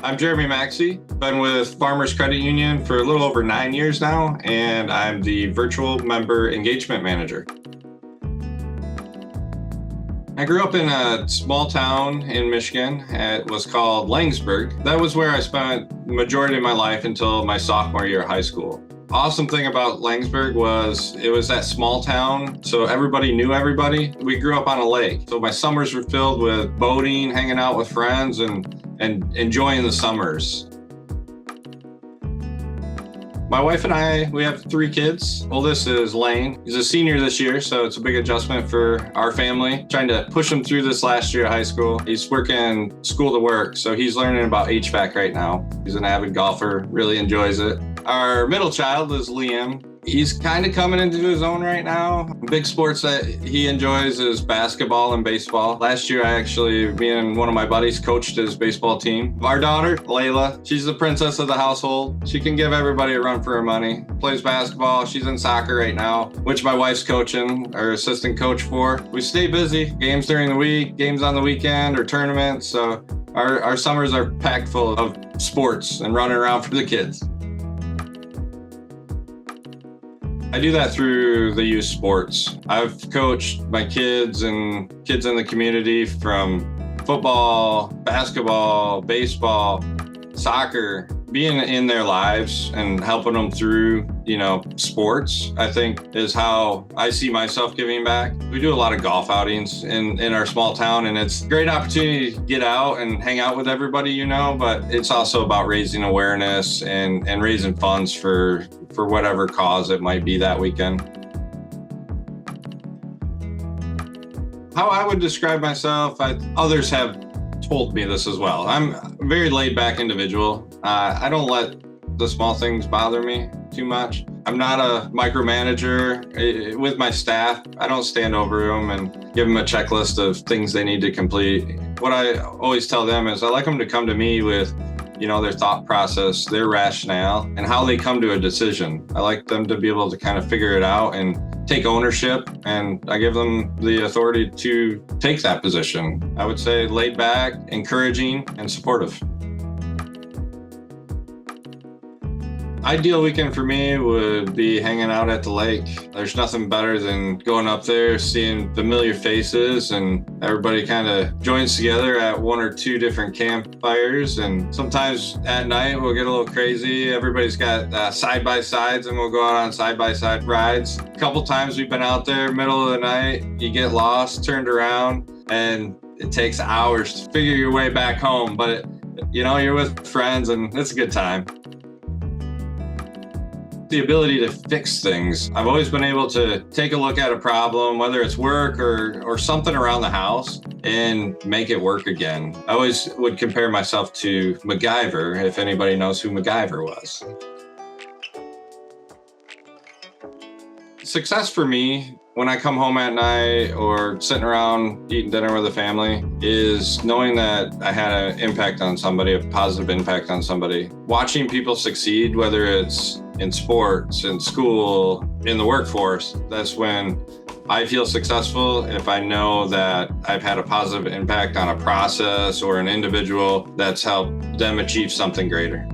I'm Jeremy Maxey. Been with Farmers Credit Union for a little over 9 years now, and I'm the Virtual Member Engagement Manager. I grew up in a small town in Michigan. It was called Langsburg. That was where I spent the majority of my life until my sophomore year of high school. Awesome thing about Langsburg was it was that small town, so everybody knew everybody. We grew up on a lake, so my summers were filled with boating, hanging out with friends, and enjoying the summers. My wife and I, we have 3 kids. Oldest is Lane. He's a senior this year, so it's a big adjustment for our family. Trying to push him through this last year of high school. He's working school to work, so he's learning about HVAC right now. He's an avid golfer, really enjoys it. Our middle child is Liam. He's kind of coming into his own right now. Big sports that he enjoys is basketball and baseball. Last year, me and one of my buddies coached his baseball team. Our daughter, Layla, she's the princess of the household. She can give everybody a run for her money. Plays basketball. She's in soccer right now, which my wife's coaching, or assistant coach for. We stay busy. Games during the week, games on the weekend, or tournaments. So our summers are packed full of sports and running around for the kids. I do that through the youth sports. I've coached my kids and kids in the community from football, basketball, baseball, soccer, being in their lives and helping them through, sports, I think is how I see myself giving back. We do a lot of golf outings in our small town, and it's a great opportunity to get out and hang out with everybody, but it's also about raising awareness and raising funds for whatever cause it might be that weekend. How I would describe myself, others have told me this as well. I'm a very laid back individual. I don't let the small things bother me too much. I'm not a micromanager with my staff. I don't stand over them and give them a checklist of things they need to complete. What I always tell them is I like them to come to me with their thought process, their rationale, and how they come to a decision. I like them to be able to kind of figure it out and take ownership, and I give them the authority to take that position. I would say laid back, encouraging, and supportive. Ideal weekend for me would be hanging out at the lake. There's nothing better than going up there, seeing familiar faces, and everybody kind of joins together at 1 or 2 different campfires. And sometimes at night we'll get a little crazy. Everybody's got side-by-sides, and we'll go out on side-by-side rides. A couple times we've been out there, middle of the night, you get lost, turned around, and it takes hours to figure your way back home. But you're with friends, and it's a good time. The ability to fix things. I've always been able to take a look at a problem, whether it's work or something around the house, and make it work again. I always would compare myself to MacGyver, if anybody knows who MacGyver was. Success for me, when I come home at night or sitting around eating dinner with the family, is knowing that I had an impact on somebody, a positive impact on somebody. Watching people succeed, whether it's in sports, in school, in the workforce, that's when I feel successful, if I know that I've had a positive impact on a process or an individual that's helped them achieve something greater.